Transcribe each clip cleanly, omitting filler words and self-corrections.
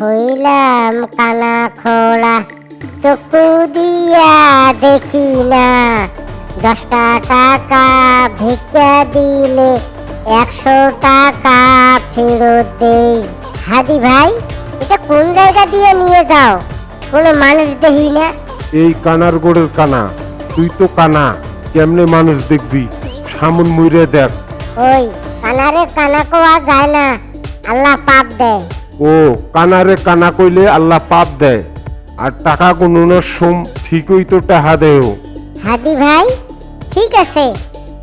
হইলাম কানা খোড়া, চক্ষু দিয়া দেখি না। 10টা টাকা ভিক্ষা দিলে 100 টাকা ফেরত দেই। হাদি ভাই, এটা কোন জায়গা দিয়ে নিয়ে যাও? কোনো মানুষ দেখি না। এই কানার গোড়ের কানা, তুই তো কানা, কেমনে মানুষ দেখবি? সামন মুইরে দেখ। ওই কানারে কানা কোয়া যায় না, আল্লাহ পাপ দেয়। ও কানারে কানা কইলে আল্লাহ পাপ দেয়, আর টাকা গুনুনোর সোম ঠিকই তো টাহা দেও। হাদি ভাই, ঠিক আছে,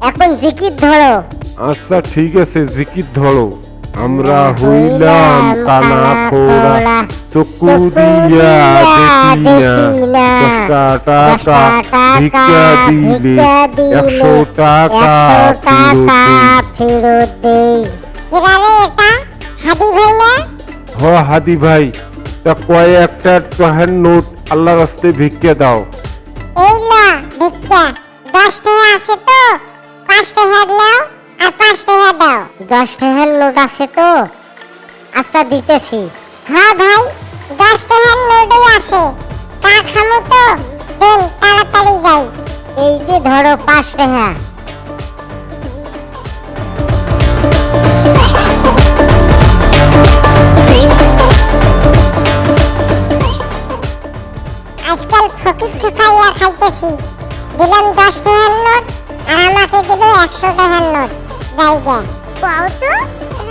এখন জিকির ধরো। আচ্ছা ঠিক আছে, জিকির ধরো। আমরা হইলাম কানা খোড়া, চক্ষু দিয়া দেখি না। 10টা টাকা ভিক্ষা দিলে 100 টাকা ফেরত দেই। কিভাবে এটা হাদি ভাই না? হ হাদি ভাই, তা কয় একটা টাকার নোট আল্লাহর রাস্তায় ভিক্ষা দাও। এই না ভিক্ষা, 10 টাকা আছে তো, 5 টাকা দাও আর 5 টাকা দাও। 10 টাকার নোট আছে তো? আচ্ছা দিতেছি। হ্যাঁ ভাই, 10 টাকার নোটই আছে। চা খামু তো, দেন তাড়াতাড়ি যাই। এই যে ধরো 5 টাকা। আজকাল ফকির ঠকাইয়া খাইতেছি। দিলাম 10 টাকার নোট আর আমাকে দিল 100 টাকার নোট। জায়গা পাও তো,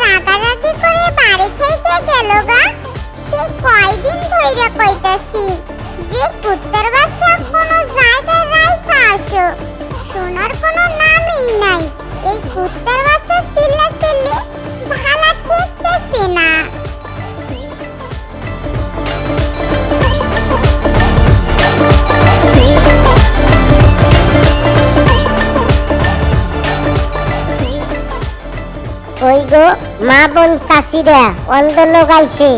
রাগারাগি করে বাড়ি থেকে গেল গা। সে কয়দিন ধইরা কইতাছি যে কুত্তার বাচ্চা কোনো জায়গায় রাইখা আসো, শোনার কোনো নামই নাই। এই কুত্তার বাচ্চা চিল্লা চিল্লি ভালা ঠেকতেছে না। ওই গো মা বোন চাচিরা, অন্ধ লোক আইছে,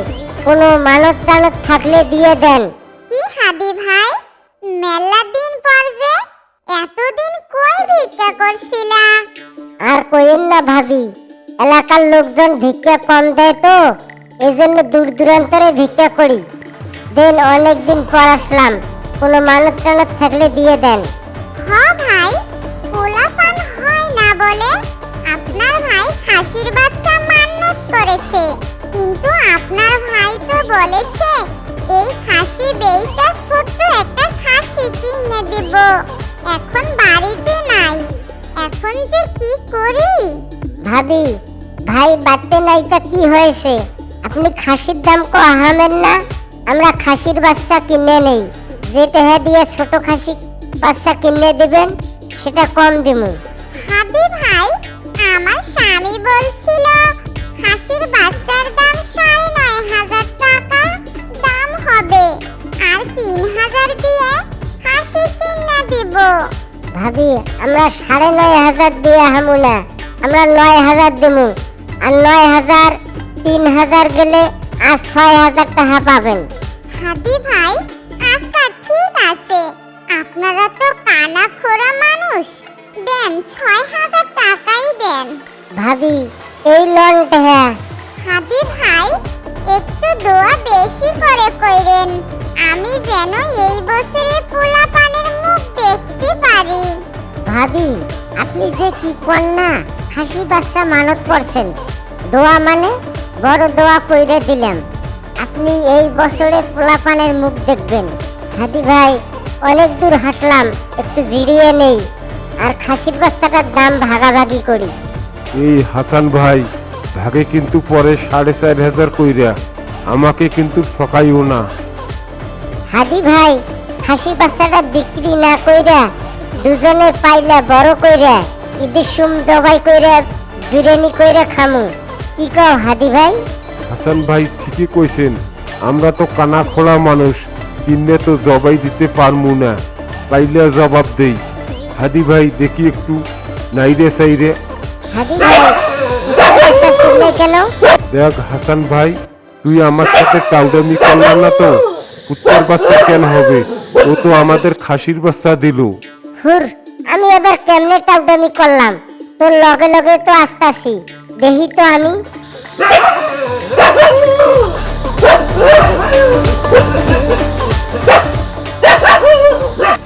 কোনো মানত টানত থাকলে দিয়ে দেন। কি হাদি ভাই, মেলা দিন পর যে, এতদিন কই ভিক্ষা করছিলা? আর কইেন না ভাবি, এলাকার লোকজন ভিক্ষা কম দেয় তো, এজন্য দূর দূরান্তরে ভিক্ষা করি। দেন অনেকদিন পর আসলাম, কোনো মানত টানত থাকলে দিয়ে দেন। হ্যাঁ ভাই, পোলাপান হয় না বলে আপনার ভাই খাসির বাচ্চা মান্নত করেছে, কিন্তু আপনার ভাই তো বলেছে এই খাসি বেইটা ছোট্ট একটা খাসি কিনে দেব। এখন বাড়িতে নাই, এখন যে কি করি? ভাবি, ভাই বাড়তে নাই তা কি হয়েছে? আপনি খাসির দাম কো আহামেন না, আমরা খাসির বাচ্চা কিনে নেই। যে টাকা দিয়ে ছোট খাসি বাচ্চা কিনে দিবেন সেটা কম দিমু। হাদি ভাই, আমার স্বামী বলছিল খাসির বাচ্চার দাম 9,500 টাকা দাম হবে, আর 3,000 দিয়ে খাসি কিনে দিব। ভাবি, আমরা 9,500 দিয়ে হামু না, আমরা 9,000 দিমু। আর 9,000 3,000 গেলে আর 6,000 টাকা পাবেন। হাদি ভাই, আচ্ছা ঠিক আছে, আপনারা তো কানা খোরা মানুষ, দেন 6,000 টাকাই দেন। ভাবি, এই লনটা। হাদি ভাই, একটু দোয়া বেশি করে কইরেন, আমি যেন এই বছরে পোলাপানের মুখ দেখতে পারি। ভাবি, আপনি যে কি কন্যা খাসি বাচ্চা মানত করছেন, দোয়া মানে বড় দোয়া কইরে দিলাম, আপনি এই বছরে পোলাপানের মুখ দেখবেন। হাদি ভাই, অনেক দূর হাঁটলাম, একটু জিরিয়ে নেই, আর খাসির বাচ্চাটার দাম ভাগাভাগি করি। এই হাসান ভাই, ভাগে কিন্তু পরে 4,500 কইরা, আমাকে কিন্তু ঠকাইও না। হাদি ভাই, খাসি বাচ্চাটা বিক্রি না কইরা দুজনে পাইলা বড় কইরা ঈদের সুম জবাই কইরা বিরিয়ানি কইরা খামু, কি কও হাদি ভাই? হাসান ভাই ঠিকই কইছেন, আমরা তো কানা খোলা মানুষ, কিনলে তো জবাই দিতে পারমু না, পাইলে জবাব দেই। হাদি ভাই দেখি একটু নাইরে সাইরে। হাদি ভাই, পয়সা ছিলে কেন? দেখ হাসান ভাই, তুই আমার সাথে টাউডামি করলা না তো? কুত্তার বাচ্চা কেন হবে? ও তো আমাদের খাসির বাচ্চা দিল। হুর, আমি এবার কেমনে টাউডামি করলাম? তোর লগে লগে তো আসতাছি, দেখি তো আমি।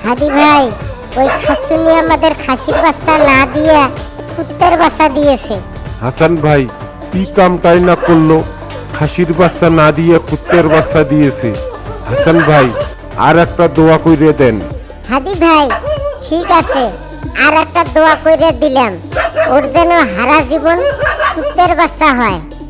হাদি ভাই, ওই খাসুনি আমাদের খাসির বাচ্চা না দিয়ে কুত্তের বাচ্চা দিয়েছে। হাসান ভাই কি কামটাই না করলো, খাসির বাচ্চা না দিয়ে কুত্তের বাচ্চা দিয়েছে। হাসান ভাই আর একটা দোয়া কইরে দেন। হাদি ভাই ঠিক আছে, আর একটা দোয়া কইরে দিলাম, ওর যেন হারা জীবন কুত্তের বাচ্চা হয়।